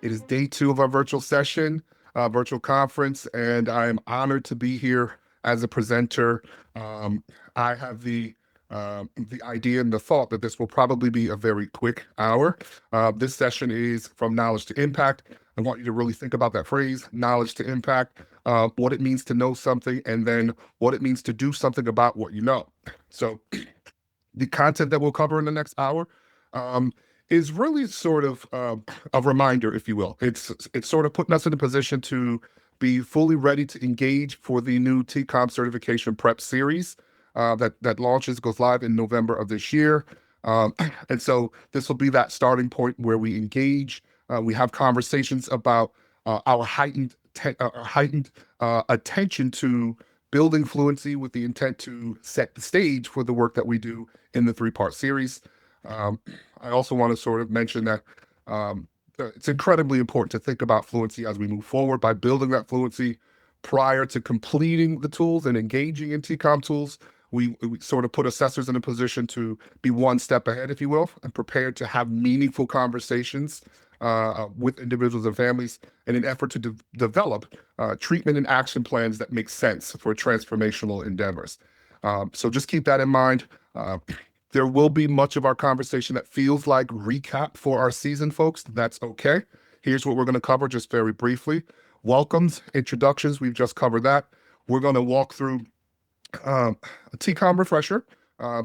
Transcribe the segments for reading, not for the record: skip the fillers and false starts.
It is day 2 of our virtual session, virtual conference, and I am honored to be here as a presenter. I have the idea and the thought that this will probably be a very quick hour. This session is from knowledge to impact. I want you to really think about that phrase, knowledge to impact, what it means to know something, and then what it means to do something about what you know. So the content that we'll cover in the next hour is really sort of a reminder, if you will. It's sort of putting us in a position to be fully ready to engage for the new TCOM certification prep series that goes live in November of this year. And so this will be that starting point where we engage. We have conversations about our heightened attention to building fluency with the intent to set the stage for the work that we do in the 3-part series. I also want to sort of mention that it's incredibly important to think about fluency as we move forward by building that fluency prior to completing the tools and engaging in TCOM tools. We sort of put assessors in a position to be one step ahead, if you will, and prepared to have meaningful conversations with individuals and families in an effort to develop treatment and action plans that make sense for transformational endeavors. So just keep that in mind. There will be much of our conversation that feels like recap for our season, folks. That's okay. Here's what we're going to cover just very briefly. Welcomes, introductions, we've just covered that. We're going to walk through a TCOM refresher,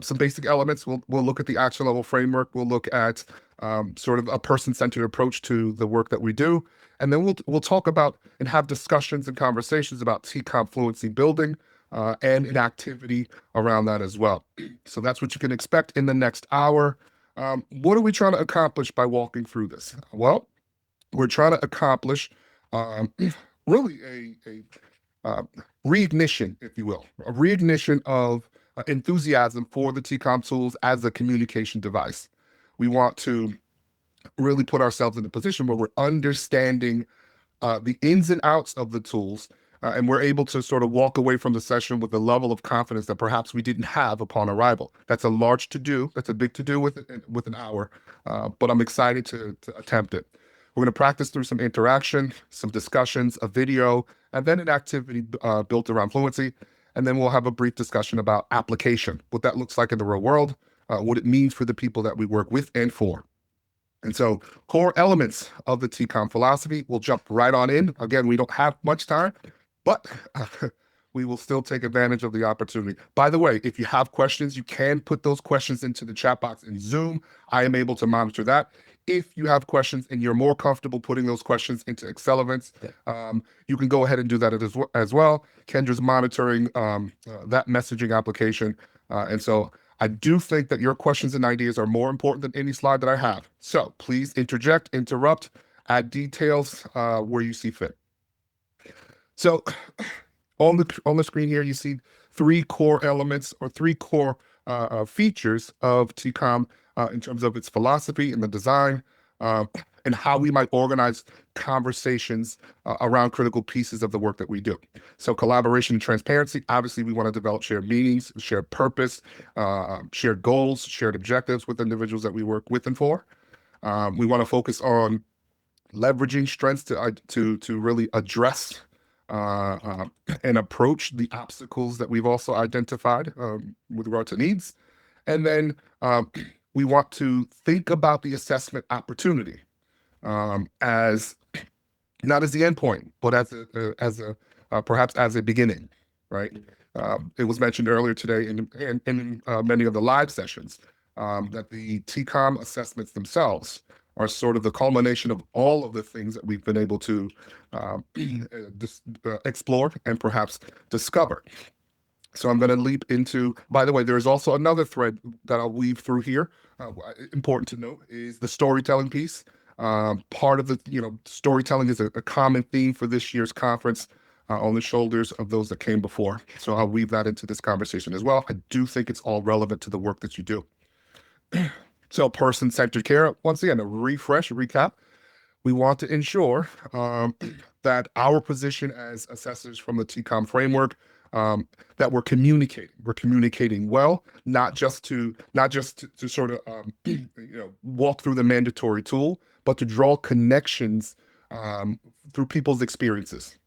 some basic elements. We'll look at the action level framework. We'll look at sort of a person-centered approach to the work that we do. And then we'll talk about and have discussions and conversations about TCOM fluency building and an activity around that as well. So that's what you can expect in the next hour. What are we trying to accomplish by walking through this? Well, we're trying to accomplish really a reignition, if you will, a reignition of enthusiasm for the TCOM tools as a communication device. We want to really put ourselves in a position where we're understanding the ins and outs of the tools, and we're able to sort of walk away from the session with a level of confidence that perhaps we didn't have upon arrival. That's a large to-do. That's a big to-do with an hour, but I'm excited to attempt it. We're going to practice through some interaction, some discussions, a video, and then an activity built around fluency. And then we'll have a brief discussion about application, what that looks like in the real world, what it means for the people that we work with and for. And so core elements of the TCOM philosophy, we'll jump right on in. Again, we don't have much time, but we will still take advantage of the opportunity. By the way, if you have questions, you can put those questions into the chat box in Zoom. I am able to monitor that. If you have questions and you're more comfortable putting those questions into Excel events, you can go ahead and do that as well. Kendra's monitoring that messaging application. And so I do think that your questions and ideas are more important than any slide that I have. So please interject, interrupt, add details where you see fit. So on the screen here, you see 3 core elements or 3 core features of TCOM in terms of its philosophy and the design, and how we might organize conversations around critical pieces of the work that we do. So collaboration and transparency, obviously we want to develop shared meanings, shared purpose, shared goals, shared objectives with individuals that we work with and for. We want to focus on leveraging strengths to really address and approach the obstacles that we've also identified with regard to needs. And then we want to think about the assessment opportunity as not as the endpoint, but as perhaps as a beginning, right? It was mentioned earlier today in many of the live sessions that the TCOM assessments themselves are sort of the culmination of all of the things that we've been able to explore and perhaps discover. So I'm going to leap into, by the way, there's also another thread that I'll weave through here. Important to note is the storytelling piece. Part of the, storytelling is a common theme for this year's conference on the shoulders of those that came before. So I'll weave that into this conversation as well. I do think it's all relevant to the work that you do. So person-centered care, once again, a recap. We want to ensure that our position as assessors from the TCOM framework, that we're communicating well, not just to sort of walk through the mandatory tool, but to draw connections um, through people's experiences.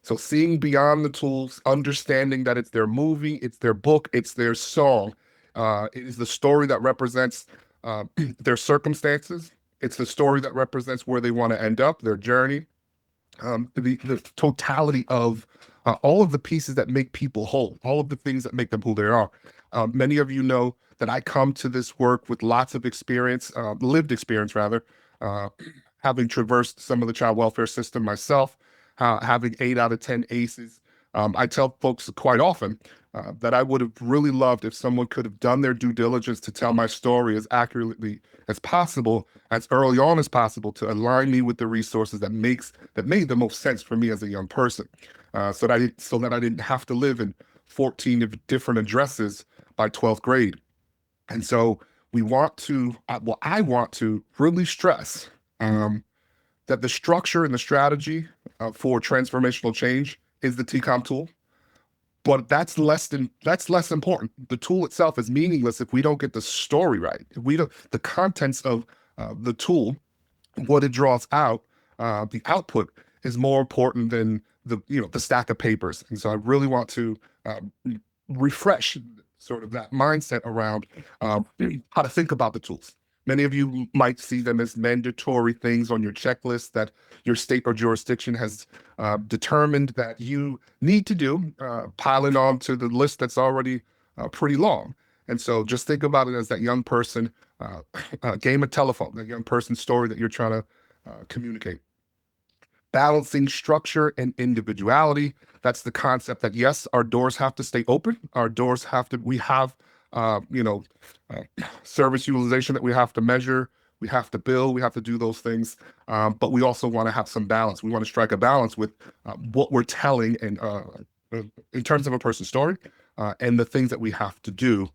So seeing beyond the tools, understanding that it's their movie, it's their book, it's their song. It is the story that represents their circumstances. It's the story that represents where they want to end up, their journey, the totality of all of the pieces that make people whole, all of the things that make them who they are. Many of you know that I come to this work with lots of experience, lived experience rather, uh, having traversed some of the child welfare system myself, having 8 out of 10 ACEs. I tell folks quite often that I would have really loved if someone could have done their due diligence to tell my story as accurately as possible, as early on as possible, to align me with the resources that made the most sense for me as a young person, so that I didn't have to live in 14 different addresses by 12th grade. And so I want to really stress um, that the structure and the strategy for transformational change is the TCOM tool. But that's less important. The tool itself is meaningless if we don't get the story right. If we don't, the contents of the tool, what it draws out, the output is more important than the stack of papers. And so I really want to uh, refresh sort of that mindset around how to think about the tools. Many of you might see them as mandatory things on your checklist that your state or jurisdiction has determined that you need to do, piling on to the list that's already pretty long. And so just think about it as that young person game of telephone, that young person's story that you're trying to communicate. Balancing structure and individuality. That's the concept that yes, our doors have to stay open. We have, uh, you know, uh, service utilization that we have to measure. We have to bill. We have to do those things. But we also want to have some balance. We want to strike a balance with what we're telling and in terms of a person's story and the things that we have to do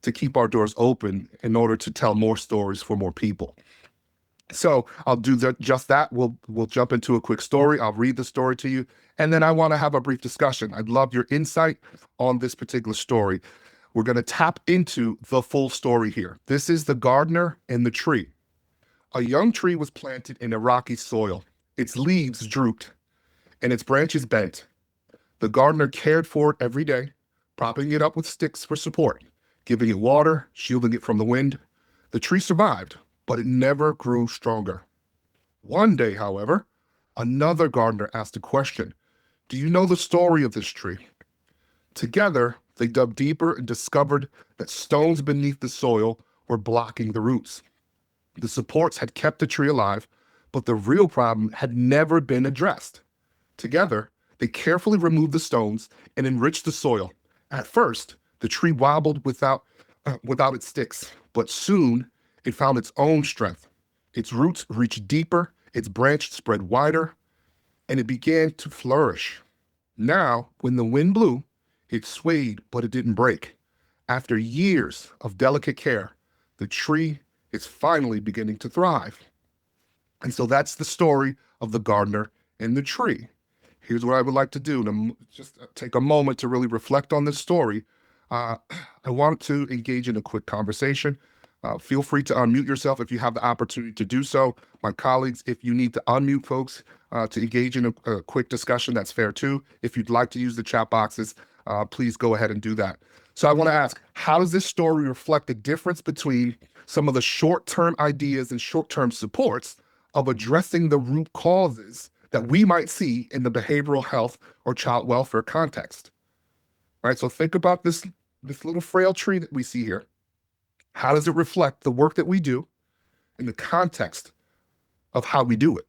to keep our doors open in order to tell more stories for more people. So I'll do just that. We'll jump into a quick story. I'll read the story to you, and then I want to have a brief discussion. I'd love your insight on this particular story. We're going to tap into the full story here. This is the gardener and the tree. A young tree was planted in a rocky soil. Its leaves drooped and its branches bent. The gardener cared for it every day, propping it up with sticks for support, giving it water, shielding it from the wind. The tree survived, but it never grew stronger. One day, however, another gardener asked a question. Do you know the story of this tree? Together, they dug deeper and discovered that stones beneath the soil were blocking the roots. The supports had kept the tree alive, but the real problem had never been addressed. Together, they carefully removed the stones and enriched the soil. At first, the tree wobbled without its sticks, but soon it found its own strength. Its roots reached deeper, its branch spread wider, and it began to flourish. Now, when the wind blew, it swayed, but it didn't break. After years of delicate care, the tree is finally beginning to thrive. And so that's the story of the gardener and the tree. Here's what I would like to do to just take a moment to really reflect on this story. Uh, I want to engage in a quick conversation. Feel free to unmute yourself if you have the opportunity to do so. My colleagues, if you need to unmute folks to engage in a quick discussion, that's fair too. If you'd like to use the chat boxes, please go ahead and do that. So I want to ask, how does this story reflect the difference between some of the short-term ideas and short-term supports of addressing the root causes that we might see in the behavioral health or child welfare context? All right, so think about this little frail tree that we see here. How does it reflect the work that we do in the context of how we do it?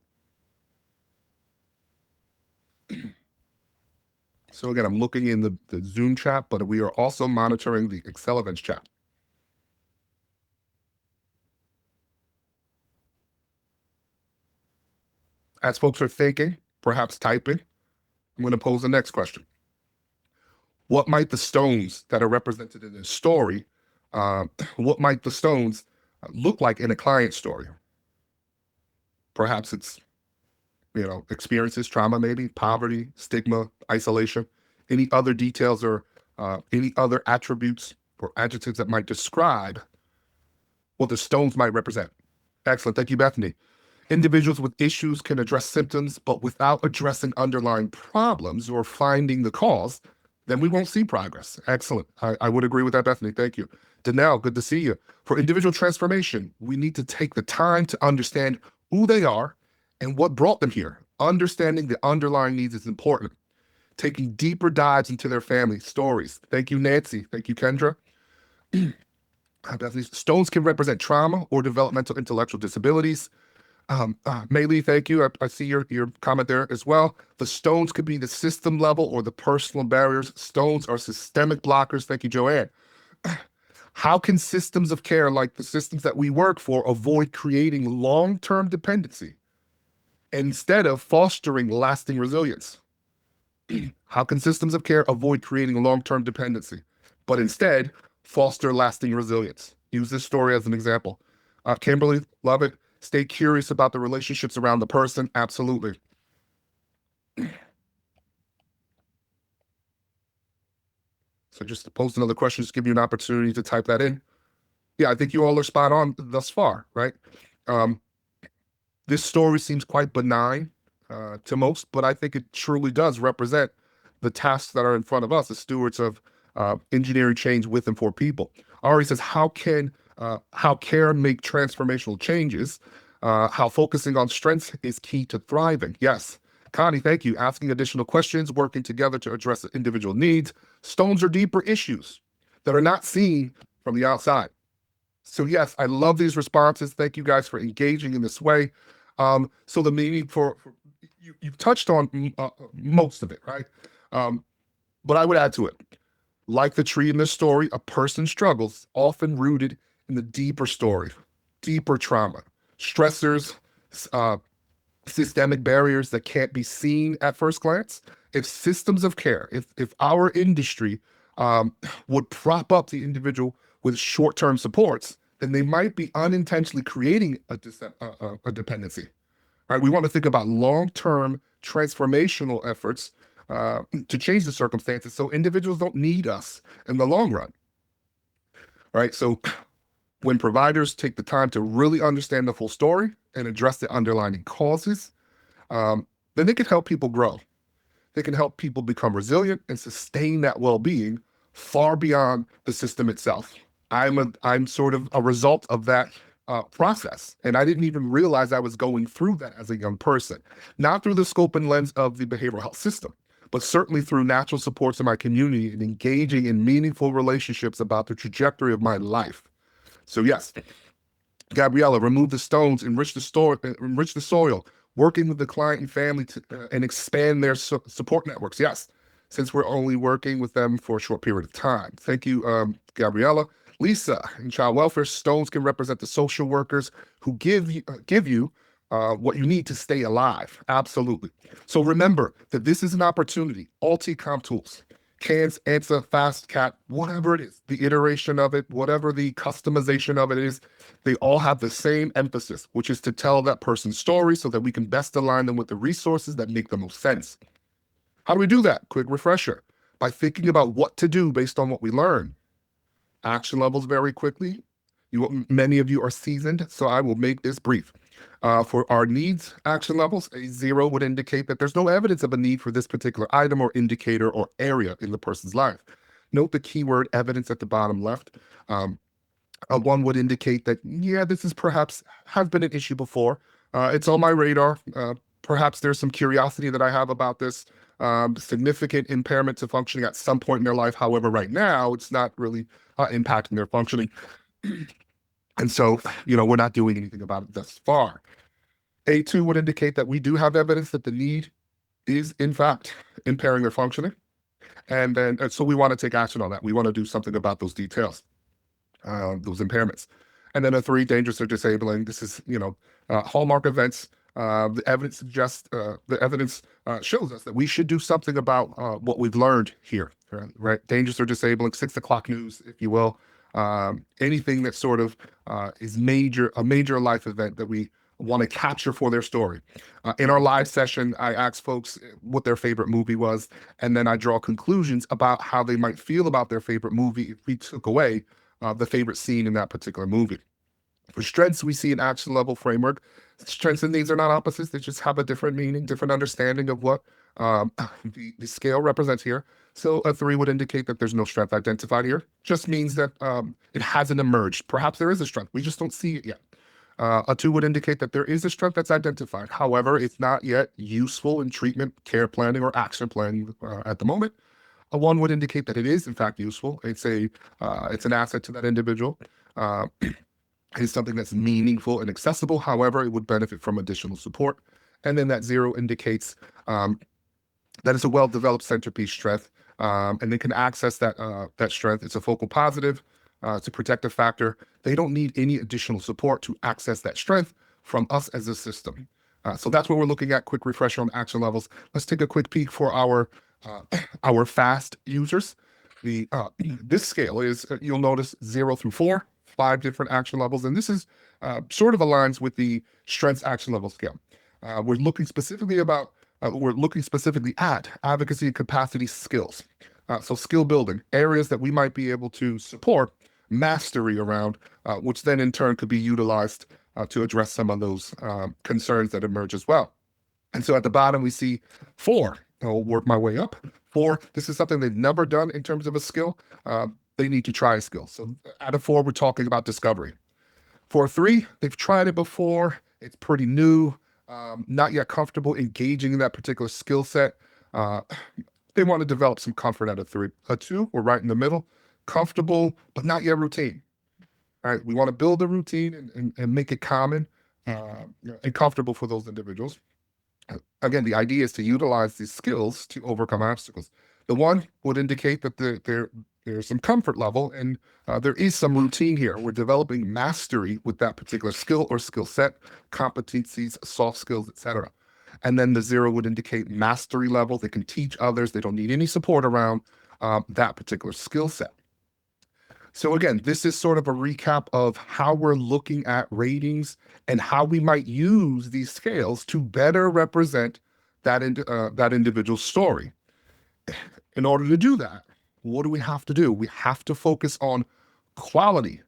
So again, I'm looking in the Zoom chat, but we are also monitoring the Excel events chat. As folks are thinking, perhaps typing, I'm going to pose the next question. What might the stones that are represented in this story, what might the stones look like in a client story? Perhaps it's, experiences, trauma, maybe poverty, stigma, isolation, any other details or any other attributes or adjectives that might describe what the stones might represent. Excellent. Thank you, Bethany. Individuals with issues can address symptoms, but without addressing underlying problems or finding the cause, then we won't see progress. Excellent. I would agree with that, Bethany. Thank you. Danelle, good to see you. For individual transformation, we need to take the time to understand who they are and what brought them here. Understanding the underlying needs is important. Taking deeper dives into their family stories. Thank you, Nancy. Thank you, Kendra. Bethany, stones can represent trauma or developmental intellectual disabilities. Maylee, thank you. I see your comment there as well. The stones could be the system level or the personal barriers. Stones are systemic blockers. Thank you, Joanne. How can systems of care, like the systems that we work for, avoid creating long-term dependency instead of fostering lasting resilience? How can systems of care avoid creating long-term dependency, but instead foster lasting resilience? Use this story as an example. Kimberly, love it. Stay curious about the relationships around the person. Absolutely. So just to post another question, just give you an opportunity to type that in. Yeah, I think you all are spot on thus far, right? This story seems quite benign to most, but I think it truly does represent the tasks that are in front of us as stewards of engineering change with and for people. Ari says, how care make transformational changes? How focusing on strengths is key to thriving. Yes. Connie, thank you. Asking additional questions, working together to address individual needs. Stones are deeper issues that are not seen from the outside. So yes, I love these responses. Thank you guys for engaging in this way. So the meaning for you've touched on most of it, right? But I would add to it. Like the tree in this story, a person's struggles often rooted in the deeper story, deeper trauma, stressors, systemic barriers that can't be seen at first glance. If systems of care, if our industry would prop up the individual with short-term supports, then they might be unintentionally creating a dependency. Right? We want to think about long-term transformational efforts to change the circumstances so individuals don't need us in the long run. Right? So when providers take the time to really understand the full story and address the underlying causes, then they can help people grow. They can help people become resilient and sustain that well-being far beyond the system itself. I'm sort of a result of that process, and I didn't even realize I was going through that as a young person. Not through the scope and lens of the behavioral health system, but certainly through natural supports in my community and engaging in meaningful relationships about the trajectory of my life. So yes, Gabriella, remove the stones, enrich the soil, working with the client and family and expand their support networks. Yes, since we're only working with them for a short period of time. Thank you, Gabriella. Lisa, in child welfare, stones can represent the social workers who give you what you need to stay alive. Absolutely. So remember that this is an opportunity. All TCOM tools, CANS, ANSA, FastCat, whatever it is, the iteration of it, whatever the customization of it is, they all have the same emphasis, which is to tell that person's story so that we can best align them with the resources that make the most sense. How do we do that? Quick refresher. By thinking about what to do based on what we learn. Action levels very quickly. Many of you are seasoned, so I will make this brief. For our needs action levels, a 0 would indicate that there's no evidence of a need for this particular item or indicator or area in the person's life. Note the keyword evidence at the bottom left. A 1 would indicate that, yeah, this is perhaps has been an issue before. It's on my radar. Perhaps there's some curiosity that I have about this. Significant impairment to functioning at some point in their life. However, right now, it's not really impacting their functioning. And so, we're not doing anything about it thus far. A2 would indicate that we do have evidence that the need is, in fact, impairing their functioning. And then, so we want to take action on that. We want to do something about those details, those impairments. And then a 3, dangerous or disabling. This is, hallmark events. The evidence shows us that we should do something about what we've learned here, right? Dangerous or disabling, 6 o'clock news, if you will. Anything that sort of is a major life event that we want to capture for their story. In our live session, I ask folks what their favorite movie was, and then I draw conclusions about how they might feel about their favorite movie if we took away the favorite scene in that particular movie. For strengths, we see an action level framework. Strengths and needs are not opposites. They just have a different meaning, different understanding of what the scale represents here. So a 3 would indicate that there's no strength identified here. Just means that it hasn't emerged. Perhaps there is a strength. We just don't see it yet. A 2 would indicate that there is a strength that's identified. However, it's not yet useful in treatment, care planning, or action planning at the moment. A 1 would indicate that it is, in fact, useful. It's an asset to that individual. Uh, is something that's meaningful and accessible. However, it would benefit from additional support. And then that 0 indicates that it's a well-developed centerpiece strength, and they can access that strength. It's a focal positive. It's a protective factor. They don't need any additional support to access that strength from us as a system. So that's what we're looking at. Quick refresher on action levels. Let's take a quick peek for our fast users. This scale is, you'll notice 0 through 4, 5 different action levels, and this is sort of aligns with the strengths action level scale. We're looking specifically at advocacy and capacity skills. So skill building, areas that we might be able to support mastery around, which then in turn could be utilized to address some of those concerns that emerge as well. And so at the bottom, we see 4. I'll work my way up. 4, this is something they've never done in terms of a skill. They need to try a skill. So out of 4, we're talking about discovery. For 3, they've tried it before. It's pretty new, not yet comfortable engaging in that particular skill set. They want to develop some comfort out of 3. A 2, we're right in the middle, comfortable, but not yet routine. All right, we want to build a routine and make it common and comfortable for those individuals. Again, the idea is to utilize these skills to overcome obstacles. The 1 would indicate that there's some comfort level and there is some routine here. We're developing mastery with that particular skill or skill set, competencies, soft skills, etc. And then the 0 would indicate mastery level. They can teach others. They don't need any support around that particular skill set. So again, this is sort of a recap of how we're looking at ratings and how we might use these scales to better represent that individual story. In order to do that, what do we have to do? We have to focus on quality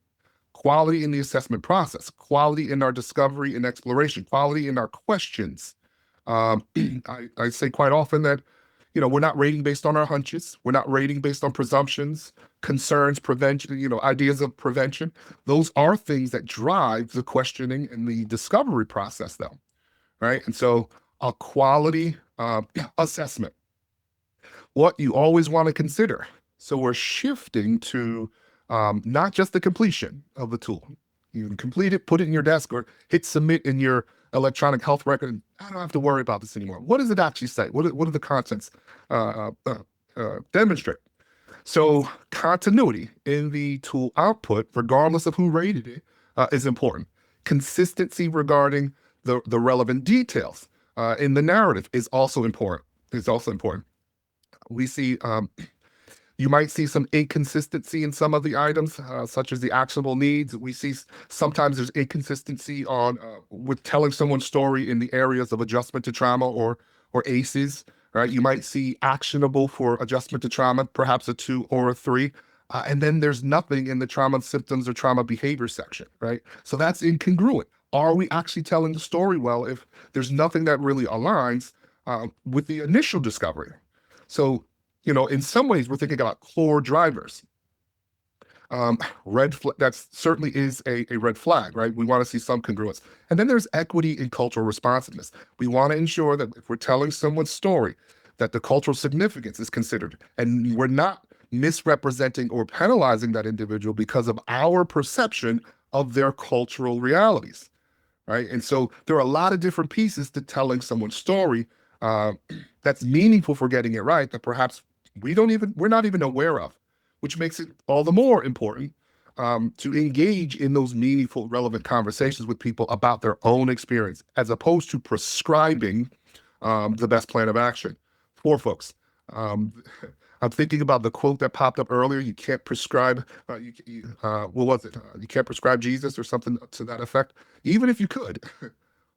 in the assessment process, quality in our discovery and exploration, quality in our questions. I say quite often that, we're not rating based on our hunches. We're not rating based on presumptions, concerns, prevention, ideas of prevention. Those are things that drive the questioning and the discovery process, though, right? And so a quality assessment, what you always want to consider. So we're shifting to not just the completion of the tool. You can complete it, put it in your desk, or hit submit in your electronic health record. I don't have to worry about this anymore. What does it actually say? What are the contents demonstrate? So continuity in the tool output, regardless of who rated it, is important. Consistency regarding the relevant details in the narrative is also important. We see you might see some inconsistency in some of the items, such as the actionable needs. We see sometimes there's inconsistency on with telling someone's story in the areas of adjustment to trauma or ACEs, right? You might see actionable for adjustment to trauma, perhaps a 2 or a 3. And then there's nothing in the trauma symptoms or trauma behavior section, right? So that's incongruent. Are we actually telling the story well if there's nothing that really aligns with the initial discovery? So, in some ways, we're thinking about core drivers. That certainly is a red flag, right? We want to see some congruence. And then there's equity and cultural responsiveness. We want to ensure that if we're telling someone's story, that the cultural significance is considered. And we're not misrepresenting or penalizing that individual because of our perception of their cultural realities, right? And so there are a lot of different pieces to telling someone's story that's meaningful for getting it right that perhaps we're not even aware of, which makes it all the more important to engage in those meaningful, relevant conversations with people about their own experience, as opposed to prescribing the best plan of action for folks. I'm thinking about the quote that popped up earlier. You can't prescribe, what was it? You can't prescribe Jesus or something to that effect. Even if you could,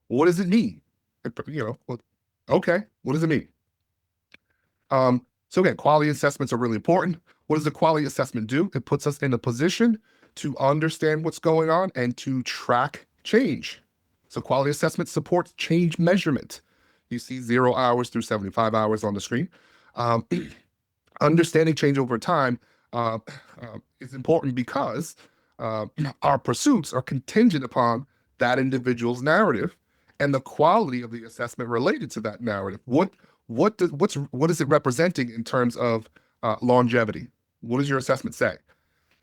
what does it mean? Okay, what does it mean? So again, quality assessments are really important. What does the quality assessment do? It puts us in a position to understand what's going on and to track change. So quality assessment supports change measurement. You see 0 hours through 75 hours on the screen. Um, Understanding change over time uh, is important because uh, our pursuits are contingent upon that individual's narrative and the quality of the assessment related to that narrative. What is it representing in terms of longevity? What does your assessment say?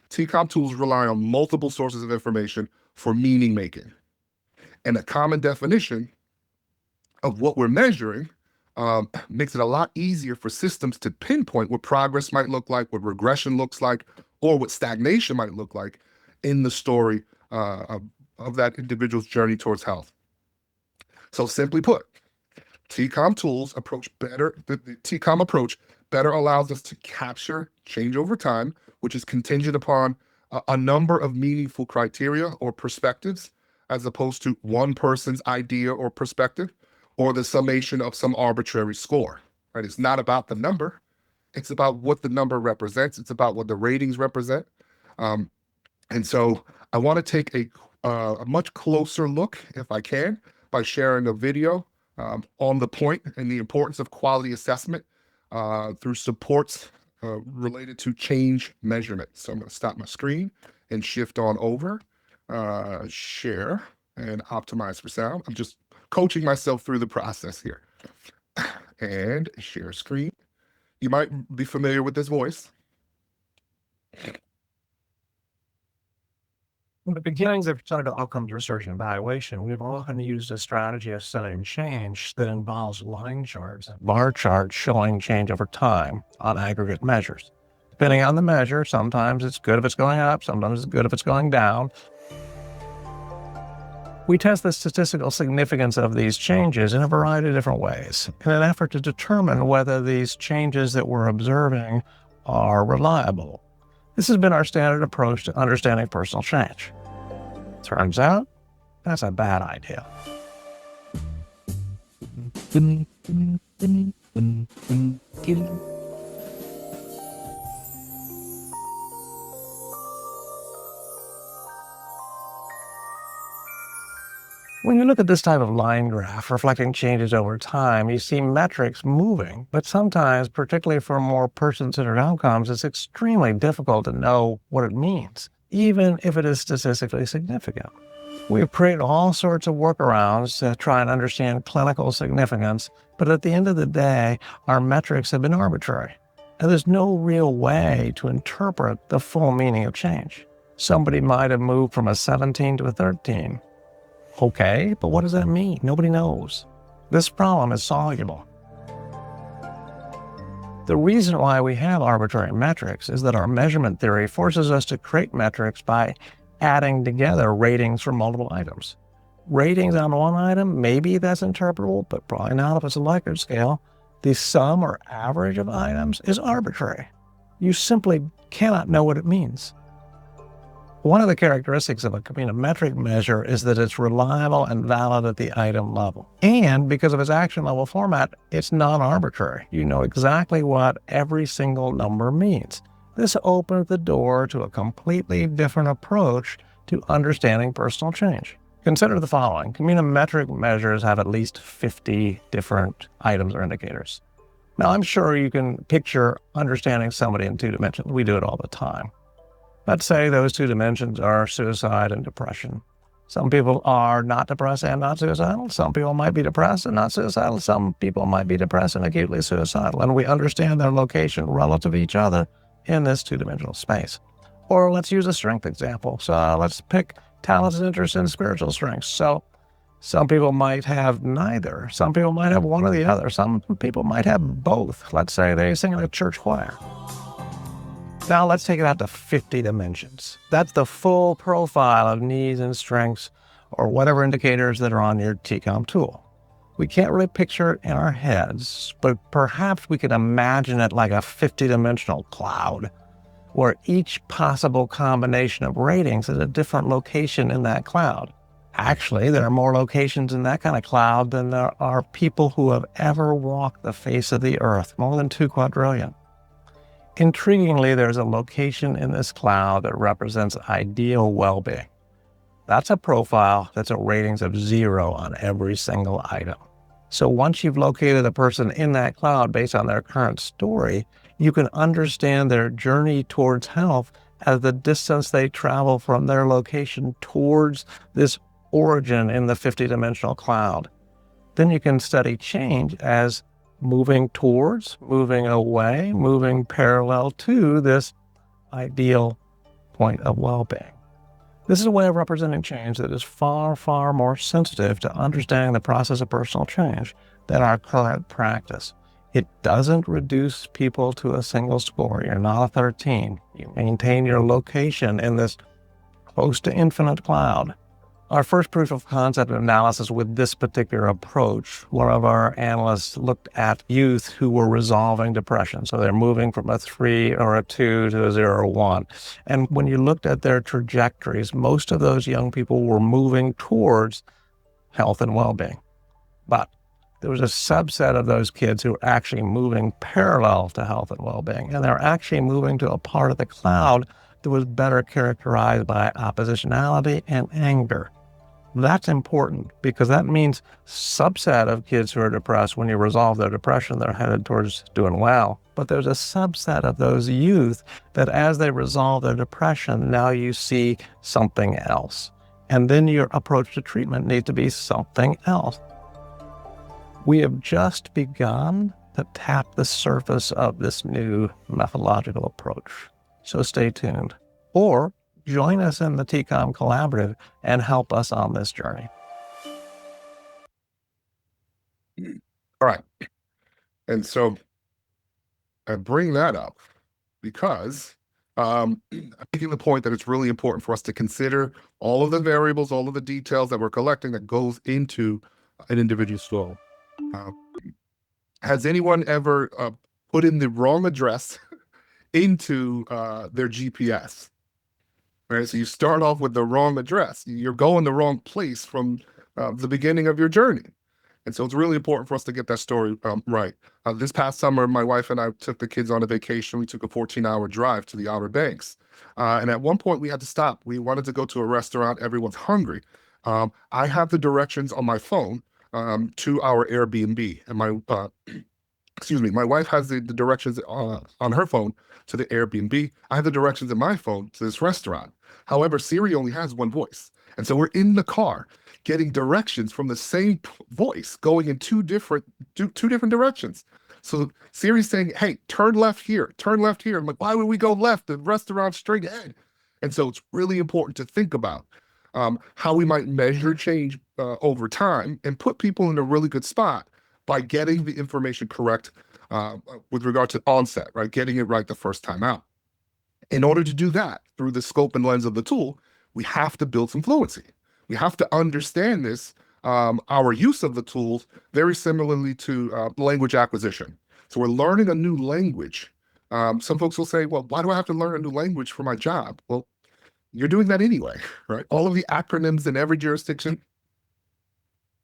TCOM tools rely on multiple sources of information for meaning making, and a common definition of what we're measuring makes it a lot easier for systems to pinpoint what progress might look like, what regression looks like, or what stagnation might look like in the story of that individual's journey towards health. So simply put, TCOM tools approach better, the TCOM approach better allows us to capture change over time, which is contingent upon a number of meaningful criteria or perspectives, as opposed to one person's idea or perspective, or the summation of some arbitrary score, right? It's not about the number. It's about what the number represents. It's about what the ratings represent. And so I want to take a much closer look, if I can, by sharing a video on the point and the importance of quality assessment through supports related to change measurement. So I'm going to stop my screen and shift on over, share, and optimize for sound. I'm just coaching myself through the process here. And share screen. You might be familiar with this voice. In the beginnings of clinical outcomes research and evaluation, we've often used a strategy of studying change that involves line charts and bar charts showing change over time on aggregate measures. Depending on the measure, sometimes it's good if it's going up, sometimes it's good if it's going down. We test the statistical significance of these changes in a variety of different ways in an effort to determine whether these changes that we're observing are reliable. This has been our standard approach to understanding personal change. Turns out, that's a bad idea. When you look at this type of line graph reflecting changes over time, you see metrics moving, but sometimes, particularly for more person-centered outcomes, it's extremely difficult to know what it means, even if it is statistically significant. We've created all sorts of workarounds to try and understand clinical significance, but at the end of the day, our metrics have been arbitrary, and there's no real way to interpret the full meaning of change. Somebody might have moved from a 17 to a 13. Okay, but what does that mean? Nobody knows. This problem is soluble. The reason why we have arbitrary metrics is that our measurement theory forces us to create metrics by adding together ratings for multiple items. Ratings on one item, maybe that's interpretable, but probably not if it's a Likert scale. The sum or average of items is arbitrary. You simply cannot know what it means. One of the characteristics of a metric measure is that it's reliable and valid at the item level. And because of its action level format, it's non-arbitrary. You know exactly what every single number means. This opens the door to a completely different approach to understanding personal change. Consider the following. Metric measures have at least 50 different items or indicators. Now, I'm sure you can picture understanding somebody in 2 dimensions. We do it all the time. Let's say those 2 dimensions are suicide and depression. Some people are not depressed and not suicidal. Some people might be depressed and not suicidal. Some people might be depressed and acutely suicidal. And we understand their location relative to each other in this 2-dimensional space. Or let's use a strength example. So let's pick talents and interests and spiritual strengths. So some people might have neither. Some people might have one or the other. Some people might have both. Let's say they sing in a church choir. Now let's take it out to 50 dimensions. That's the full profile of needs and strengths or whatever indicators that are on your TCOM tool. We can't really picture it in our heads, but perhaps we can imagine it like a 50-dimensional cloud where each possible combination of ratings is a different location in that cloud. Actually, there are more locations in that kind of cloud than there are people who have ever walked the face of the earth, more than 2 quadrillion. Intriguingly, there's a location in this cloud that represents ideal well-being. That's a profile that's a ratings of 0 on every single item. So once you've located a person in that cloud based on their current story, you can understand their journey towards health as the distance they travel from their location towards this origin in the 50-dimensional cloud. Then you can study change as moving towards, moving away, moving parallel to this ideal point of well-being. This is a way of representing change that is far, far more sensitive to understanding the process of personal change than our current practice. It doesn't reduce people to a single score. You're not a 13. You maintain your location in this close to infinite cloud. Our first proof of concept analysis with this particular approach, one of our analysts looked at youth who were resolving depression. So they're moving from a 3 or a 2 to a 0 or 1. And when you looked at their trajectories, most of those young people were moving towards health and well-being. But there was a subset of those kids who were actually moving parallel to health and well-being. And they're actually moving to a part of the cloud that was better characterized by oppositionality and anger. That's important because that means subset of kids who are depressed, when you resolve their depression, they're headed towards doing well. But there's a subset of those youth that as they resolve their depression, now you see something else. And then your approach to treatment needs to be something else. We have just begun to tap the surface of this new methodological approach. So stay tuned. Or join us in the TCOM Collaborative and help us on this journey. All right. And so I bring that up because I'm making the point that it's really important for us to consider all of the variables, all of the details that we're collecting that goes into an individual story. Has anyone ever put in the wrong address into their GPS? Right, so you start off with the wrong address. You're going the wrong place from the beginning of your journey. And so it's really important for us to get that story right. This past summer, my wife and I took the kids on a vacation. We took a 14-hour drive to the Outer Banks. And at one point, we had to stop. We wanted to go to a restaurant. Everyone's hungry. I have the directions on my phone to our Airbnb. And my wife has the directions on her phone to the Airbnb. I have the directions in my phone to this restaurant. However, Siri only has one voice. And so we're in the car getting directions from the same voice going in two different directions. So Siri's saying, hey, turn left here, turn left here. I'm like, why would we go left? The restaurant's straight ahead. And so it's really important to think about how we might measure change over time and put people in a really good spot by getting the information correct with regard to onset, right? Getting it right the first time out. In order to do that through the scope and lens of the tool, we have to build some fluency. We have to understand this, our use of the tools, very similarly to language acquisition. So we're learning a new language. Some folks will say, well, why do I have to learn a new language for my job? Well, you're doing that anyway, right? All of the acronyms in every jurisdiction,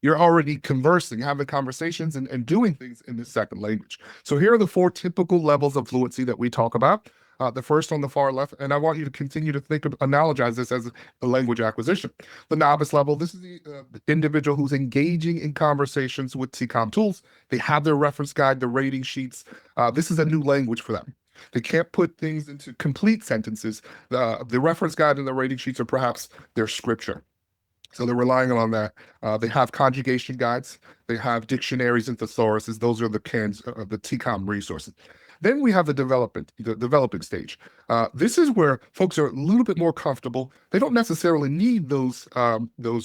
you're already conversing, having conversations and doing things in the second language. So here are the 4 typical levels of fluency that we talk about. The first on the far left, and I want you to continue to analogize this as a language acquisition. The novice level, this is the individual who's engaging in conversations with TCOM tools. They have their reference guide, the rating sheets. This is a new language for them. They can't put things into complete sentences. The reference guide and the rating sheets are perhaps their scripture. So they're relying on that. They have conjugation guides. They have dictionaries and thesauruses. Those are the cans of the TCOM resources. Then we have the developing stage. This is where folks are a little bit more comfortable. They don't necessarily need those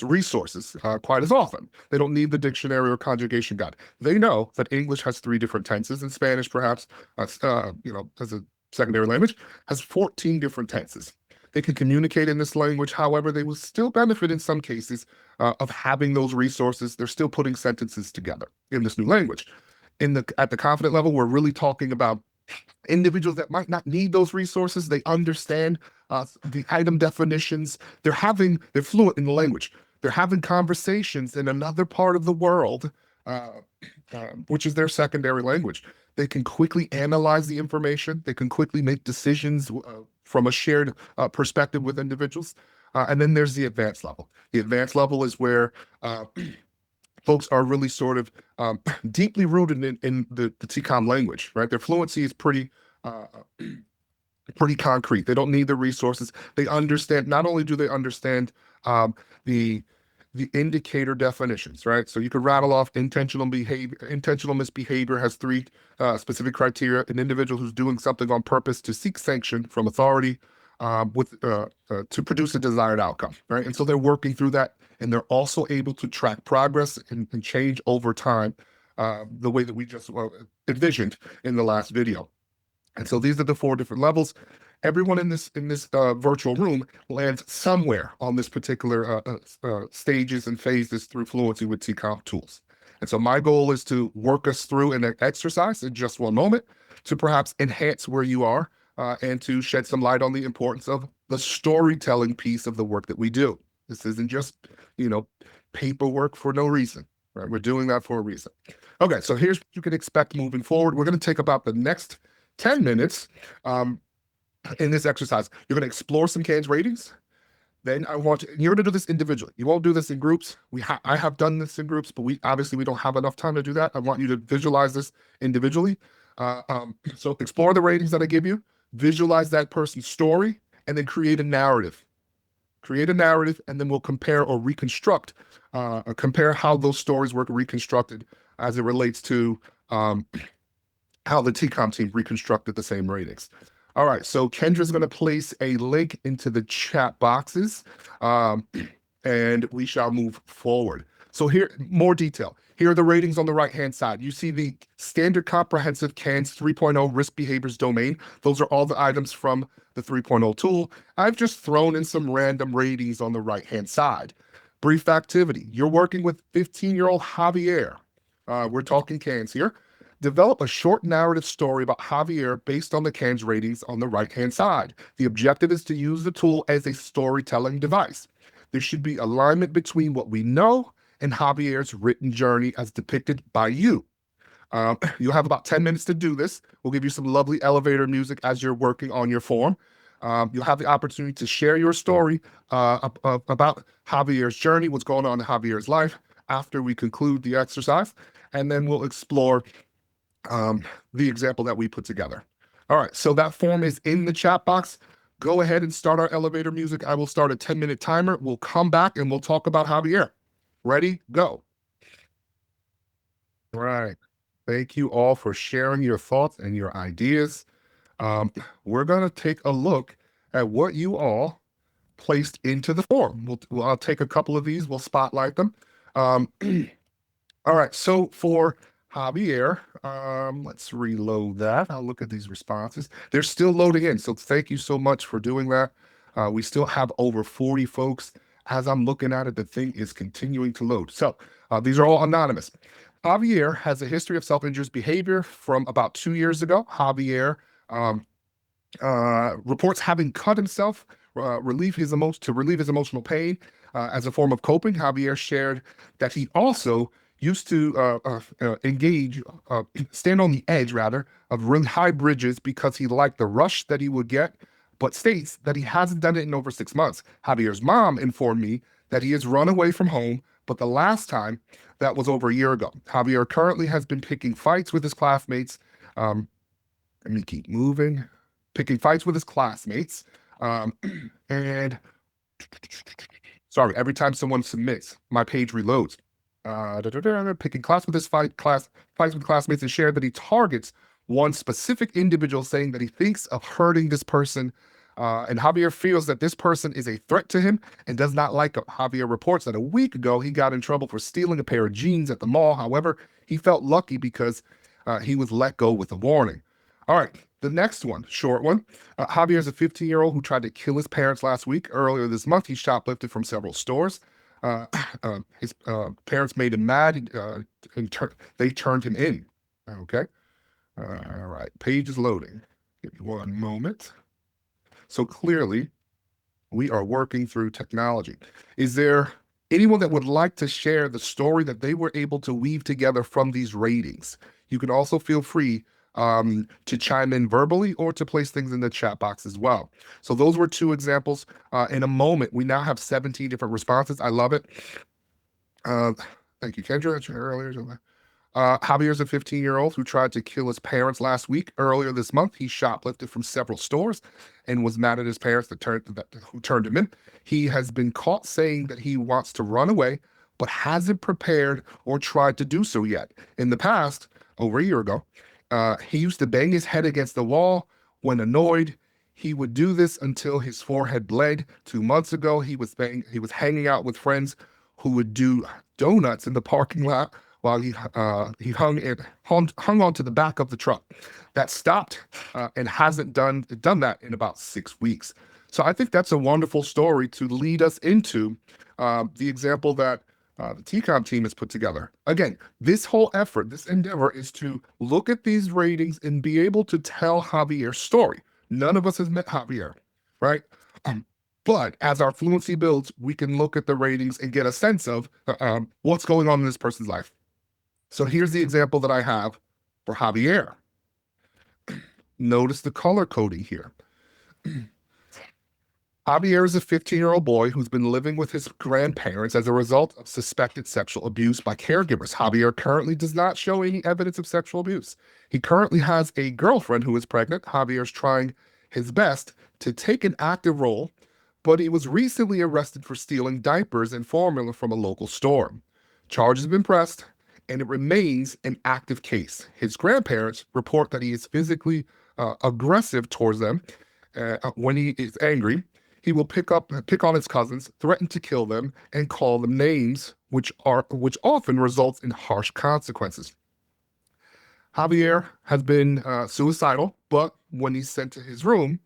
resources quite as often. They don't need the dictionary or conjugation guide. They know that English has 3 different tenses, and Spanish, perhaps, as a secondary language, has 14 different tenses. They can communicate in this language. However, they will still benefit in some cases of having those resources. They're still putting sentences together in this new language. At the confident level, we're really talking about individuals that might not need those resources. They understand the item definitions. They're fluent in the language. They're having conversations in another part of the world, which is their secondary language. They can quickly analyze the information. They can quickly make decisions from a shared perspective with individuals. And then there's the advanced level. The advanced level is where folks are really sort of deeply rooted in the TCOM language, right? Their fluency is uh, pretty concrete. They don't need the resources. They understand, not only do they understand um, the the indicator definitions, right? So you could rattle off intentional behavior. Intentional misbehavior has three specific criteria: an individual who's doing something on purpose to seek sanction from authority to produce a desired outcome, right? And so they're working through that, and they're also able to track progress and change over time, the way that we just envisioned in the last video. And so these are the four different levels. Everyone in this virtual room lands somewhere on this particular stages and phases through Fluency with TCOM tools. And so my goal is to work us through an exercise in just one moment to perhaps enhance where you are and to shed some light on the importance of the storytelling piece of the work that we do. This isn't just, paperwork for no reason, right? We're doing that for a reason. Okay, so here's what you can expect moving forward. We're going to take about the next 10 minutes in this exercise. You're going to explore some CANS ratings. Then you're going to do this individually. You won't do this in groups. I have done this in groups, but we don't have enough time to do that. I want you to visualize this individually. So explore the ratings that I give you, visualize that person's story, and then create a narrative. Create a narrative, and then we'll compare or reconstruct, compare how those stories were reconstructed as it relates to how the TCOM team reconstructed the same ratings. All right, so Kendra's going to place a link into the chat boxes, and we shall move forward. So here, more detail. Here are the ratings on the right-hand side. You see the standard comprehensive CANS 3.0 risk behaviors domain. Those are all the items from the 3.0 tool. I've just thrown in some random ratings on the right-hand side. Brief activity. You're working with 15-year-old Javier. We're talking CANS here. Develop a short narrative story about Javier based on the CANS ratings on the right-hand side. The objective is to use the tool as a storytelling device. There should be alignment between what we know and Javier's written journey as depicted by you. You'll have about 10 minutes to do this. We'll give you some lovely elevator music as you're working on your form. You'll have the opportunity to share your story about Javier's journey, what's going on in Javier's life after we conclude the exercise, and then we'll explore the example that we put together. All right, so that form is in the chat box. Go ahead and start our elevator music. I will start a 10-minute timer. We'll come back and we'll talk about Javier. Ready? Go. All right. Thank you all for sharing your thoughts and your ideas. We're going to take a look at what you all placed into the form. I'll take a couple of these. We'll spotlight them. All right, so for Javier, let's reload that. I'll look at these responses. They're still loading in, so thank you so much for doing that. We still have over 40 folks. As I'm looking at it, the thing is continuing to load. So these are all anonymous. Javier has a history of self-injurious behavior from about 2 years ago. Javier reports having cut himself to relieve his emotional pain as a form of coping. Javier shared that he also used to stand on the edge, rather, of really high bridges because he liked the rush that he would get, but states that he hasn't done it in over 6 months. Javier's mom informed me that he has run away from home, but the last time, that was over a year ago. Javier currently has been picking fights with his classmates. Let me keep moving. Picking fights with his classmates. And sorry, every time someone submits, my page reloads. Picking fights with classmates, and shared that he targets one specific individual, saying that he thinks of hurting this person. And Javier feels that this person is a threat to him and does not like him. Javier reports that a week ago, he got in trouble for stealing a pair of jeans at the mall. However, he felt lucky because he was let go with a warning. All right, the next one, short one. Javier is a 15-year-old who tried to kill his parents last week. Earlier this month, he shoplifted from several stores. His parents made him mad, and they turned him in. Okay. All right. Page is loading. Give me one moment. So clearly, we are working through technology. Is there anyone that would like to share the story that they were able to weave together from these ratings? You can also feel free to chime in verbally or to place things in the chat box as well. So those were two examples. In a moment, we now have 17 different responses. I love it. Thank you, Kendra. Earlier. Javier's a 15-year-old who tried to kill his parents last week. Earlier this month, he shoplifted from several stores and was mad at his parents who turned him in. He has been caught saying that he wants to run away, but hasn't prepared or tried to do so yet. In the past, over a year ago, he used to bang his head against the wall when annoyed. He would do this until his forehead bled. 2 months ago, he was hanging out with friends who would do donuts in the parking lot while he hung onto the back of the truck. That stopped and hasn't done that in about 6 weeks. So I think that's a wonderful story to lead us into the example that the TCOM team has put together. Again, this whole effort, this endeavor is to look at these ratings and be able to tell Javier's story. None of us has met Javier, right? But as our fluency builds, we can look at the ratings and get a sense of what's going on in this person's life. So here's the example that I have for Javier. Notice the color coding here. Javier is a 15-year-old boy who's been living with his grandparents as a result of suspected sexual abuse by caregivers. Javier currently does not show any evidence of sexual abuse. He currently has a girlfriend who is pregnant. Javier's trying his best to take an active role, but he was recently arrested for stealing diapers and formula from a local store. Charges have been pressed, and it remains an active case. His grandparents report that he is physically aggressive towards them. When he is angry, he will pick on his cousins, threaten to kill them, and call them names, which often results in harsh consequences. Javier has been suicidal, but when he's sent to his room,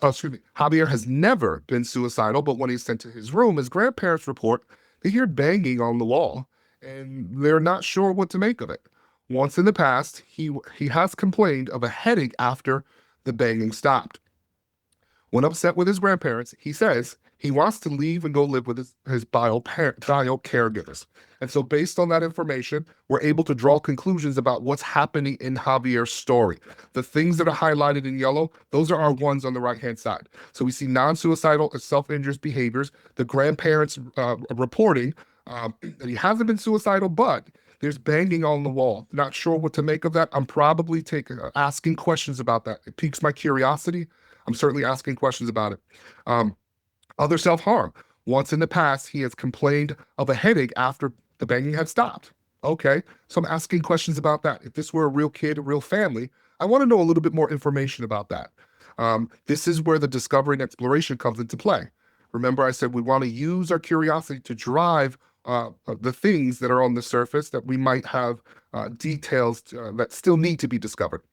Javier has never been suicidal, but when he's sent to his room, his grandparents report they hear banging on the wall, and they're not sure what to make of it. Once in the past, he has complained of a headache after the banging stopped. When upset with his grandparents, he says he wants to leave and go live with his bio caregivers. And so based on that information, we're able to draw conclusions about what's happening in Javier's story. The things that are highlighted in yellow, those are our ones on the right-hand side. So we see non-suicidal or self-injurious behaviors, the grandparents reporting that he hasn't been suicidal, but there's banging on the wall. Not sure what to make of that. I'm probably asking questions about that. It piques my curiosity. I'm certainly asking questions about it. Other self-harm. Once in the past, he has complained of a headache after the banging had stopped. Okay, so I'm asking questions about that. If this were a real kid, a real family, I want to know a little bit more information about that. This is where the discovery and exploration comes into play. Remember, I said we want to use our curiosity to drive the things that are on the surface that we might have details that still need to be discovered.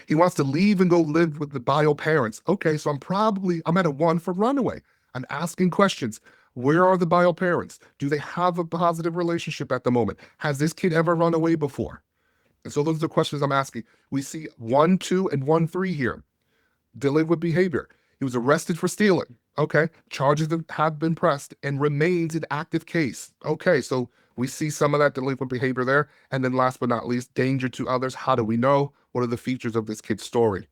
He wants to leave and go live with the bio parents. Okay, so I'm at a 1 for runaway. I'm asking questions. Where are the bio parents? Do they have a positive relationship at the moment? Has this kid ever run away before? And so those are the questions I'm asking. We see 1, 2, and 1, 3 here. Delinquent behavior. He was arrested for stealing. Okay, charges have been pressed and remains an active case. Okay, so we see some of that delinquent behavior there. And then last but not least, danger to others. How do we know? What are the features of this kid's story?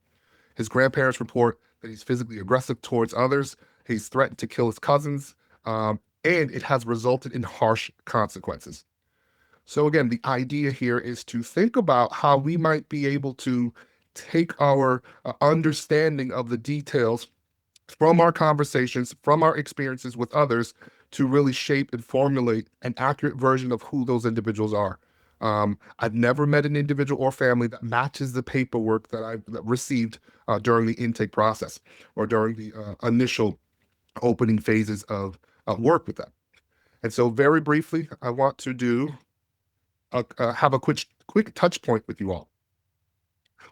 His grandparents report that he's physically aggressive towards others. He's threatened to kill his cousins, and it has resulted in harsh consequences. So again, the idea here is to think about how we might be able to take our understanding of the details from our conversations, from our experiences with others, to really shape and formulate an accurate version of who those individuals are. I've never met an individual or family that matches the paperwork that I've received during the intake process or during the initial opening phases of work with them. And so very briefly, I want to have a quick touch point with you all.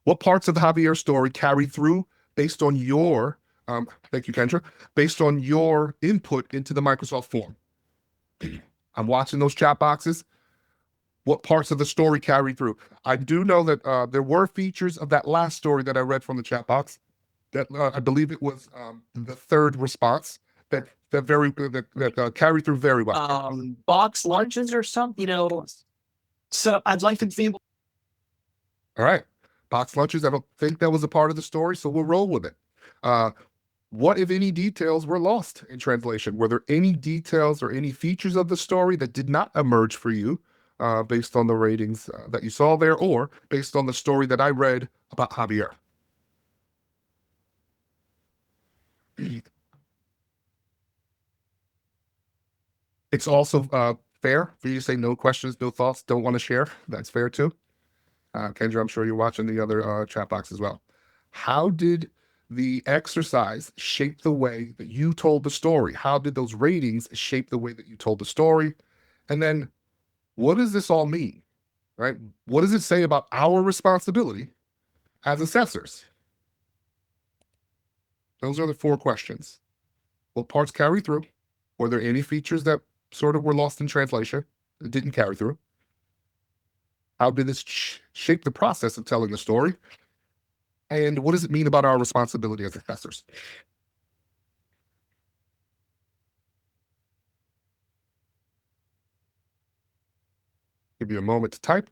What parts of the Javier story carry through based on your, thank you, Kendra, based on your input into the Microsoft form? I'm watching those chat boxes. What parts of the story carry through? I do know that there were features of that last story that I read from the chat box that I believe it was the third response that carried through very well. Box lunches or something, So I'd like to be able. All right. Box lunches, I don't think that was a part of the story, so we'll roll with it. What, if any, details were lost in translation? Were there any details or any features of the story that did not emerge for you based on the ratings that you saw there, or based on the story that I read about Javier? It's also fair for you to say no questions, no thoughts, don't want to share. That's fair too. Kendra, I'm sure you're watching the other chat box as well. How did the exercise shape the way that you told the story? How did those ratings shape the way that you told the story? And then what does this all mean, right? What does it say about our responsibility as assessors? Those are the 4 questions. What parts carry through? Were there any features that sort of were lost in translation that didn't carry through? How did this shape the process of telling the story? And what does it mean about our responsibility as assessors? Give you a moment to type.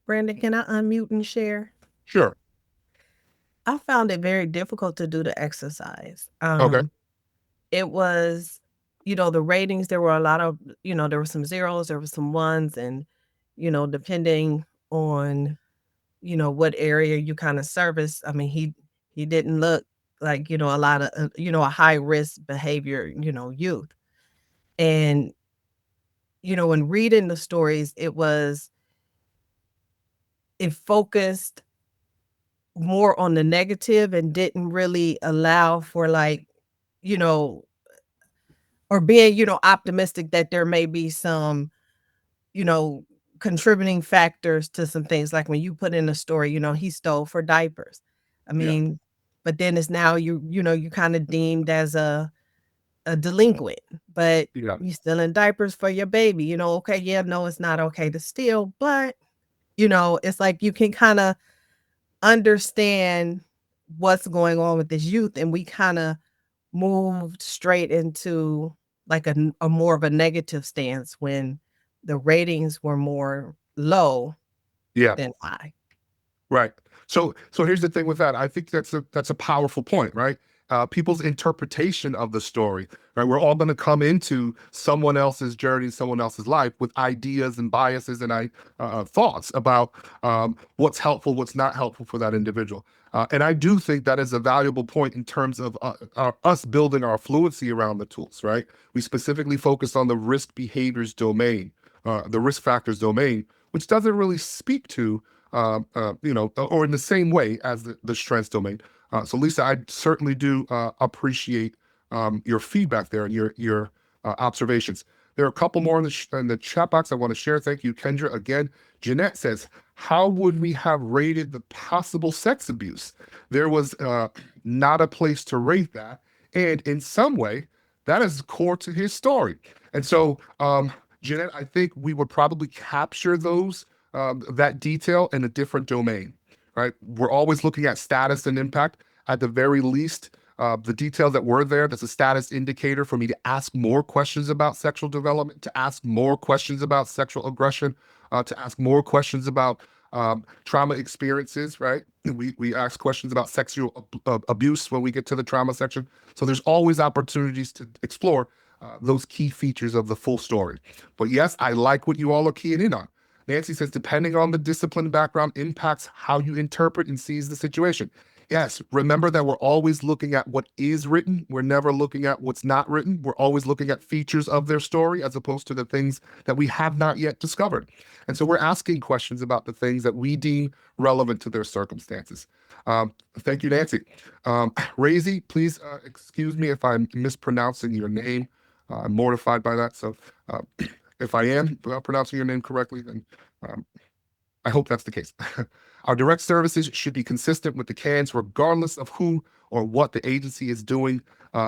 Brandon, can I unmute and share? Sure. I found it very difficult to do the exercise. Okay. It was, the ratings, there were a lot of, there were some zeros, there were some ones, and, depending on, what area you kind of service. I mean, he didn't look like, a lot of, a high risk behavior, youth. And, when reading the stories, it focused more on the negative and didn't really allow for you know, or being, optimistic that there may be some, you know, contributing factors to some things. Like when you put in a story, he stole for diapers. I Yeah. mean, but then it's now you kind of deemed as a delinquent, but Yeah. you stealing diapers for your baby, okay, yeah, no, it's not okay to steal, but it's like you can kind of understand what's going on with this youth, and we kinda moved straight into, like, a more of a negative stance when the ratings were more low Yeah. than high. Right. So here's the thing with that. I think that's a powerful point, right? People's interpretation of the story, right? We're all going to come into someone else's journey, someone else's life with ideas and biases and thoughts about what's helpful, what's not helpful for that individual. And I do think that is a valuable point in terms of us building our fluency around the tools, right? We specifically focus on the risk behaviors domain, the risk factors domain, which doesn't really speak to or in the same way as the strengths domain. So Lisa, I certainly do appreciate your feedback there and your observations. There are a couple more in the chat box I want to share. Thank you, Kendra. Again, Jeanette says, how would we have rated the possible sex abuse? There was not a place to rate that. And in some way, that is core to his story. And so, Jeanette, I think we would probably capture that detail in a different domain, right? We're always looking at status and impact. At the very least, the details that were there, that's a status indicator for me to ask more questions about sexual development, to ask more questions about sexual aggression, to ask more questions about trauma experiences, right? We ask questions about sexual abuse when we get to the trauma section. So there's always opportunities to explore those key features of the full story. But yes, I like what you all are keying in on. Nancy says, depending on the discipline background impacts how you interpret and seize the situation. Yes, remember that we're always looking at what is written. We're never looking at what's not written. We're always looking at features of their story as opposed to the things that we have not yet discovered. And so we're asking questions about the things that we deem relevant to their circumstances. Thank you, Nancy. Razy, please excuse me if I'm mispronouncing your name. I'm mortified by that. So if I am pronouncing your name correctly, then I hope that's the case. Our direct services should be consistent with the CANs regardless of who or what the agency is doing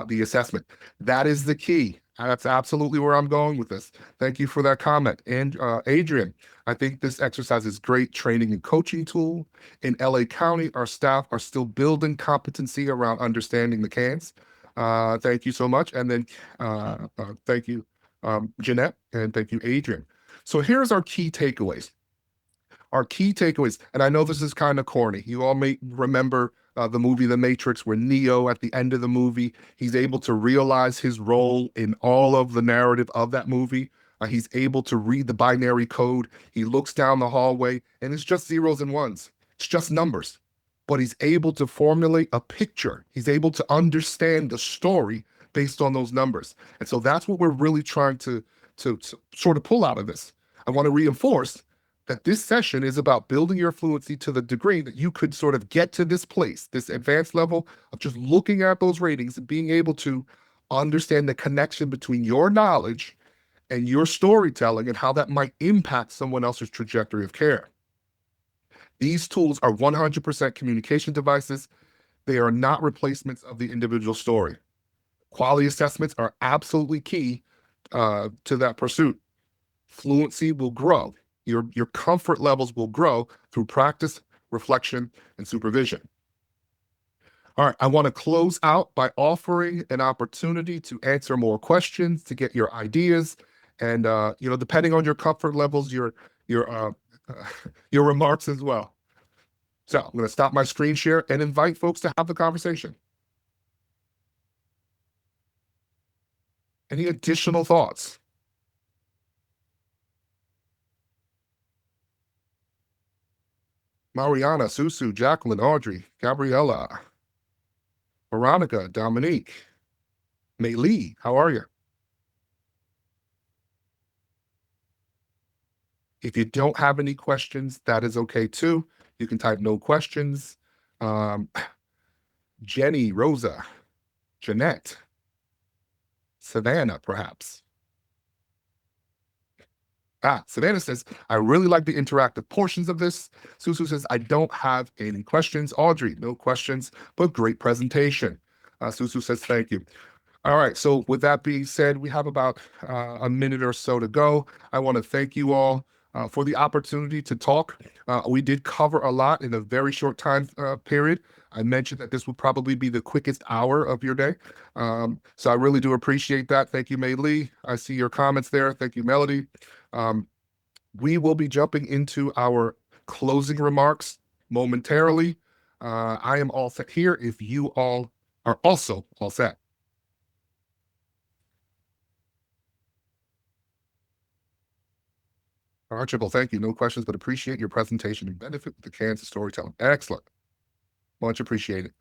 the assessment. That is the key. That's absolutely where I'm going with this. Thank you for that comment. And Adrian, I think this exercise is great training and coaching tool. In LA County, our staff are still building competency around understanding the CANs. Thank you so much. And then thank you, Jeanette, and thank you, Adrian. So here's our key takeaways. Our key takeaways, and I know this is kind of corny. You all may remember the movie The Matrix, where Neo, at the end of the movie, he's able to realize his role in all of the narrative of that movie. He's able to read the binary code. He looks down the hallway, and it's just zeros and ones. It's just numbers. But he's able to formulate a picture. He's able to understand the story based on those numbers. And so that's what we're really trying to sort of pull out of this. I want to reinforce that this session is about building your fluency to the degree that you could sort of get to this place, this advanced level of just looking at those ratings and being able to understand the connection between your knowledge and your storytelling and how that might impact someone else's trajectory of care. These tools are 100% communication devices. They are not replacements of the individual story. Quality assessments are absolutely key to that pursuit. Fluency will grow. Your comfort levels will grow through practice, reflection, and supervision. All right, I want to close out by offering an opportunity to answer more questions, to get your ideas, and depending on your comfort levels, your remarks as well. So I'm going to stop my screen share and invite folks to have the conversation. Any additional thoughts? Mariana, Susu, Jacqueline, Audrey, Gabriella, Veronica, Dominique, Mei Lee, how are you? If you don't have any questions, that is okay too. You can type no questions. Jenny, Rosa, Jeanette, Savannah, perhaps. Savannah says, I really like the interactive portions of this. Susu says, I don't have any questions. Audrey, no questions, but great presentation. Susu says, thank you. All right, so with that being said, we have about a minute or so to go. I want to thank you all for the opportunity to talk. We did cover a lot in a very short time period. I mentioned that this would probably be the quickest hour of your day. So I really do appreciate that. Thank you, Mei Lee. I see your comments there. Thank you, Melody. We will be jumping into our closing remarks momentarily. I am all set here if you all are also all set. Archibald, thank you. No questions, but appreciate your presentation and benefit with the Kansas storytelling. Excellent. Much appreciated.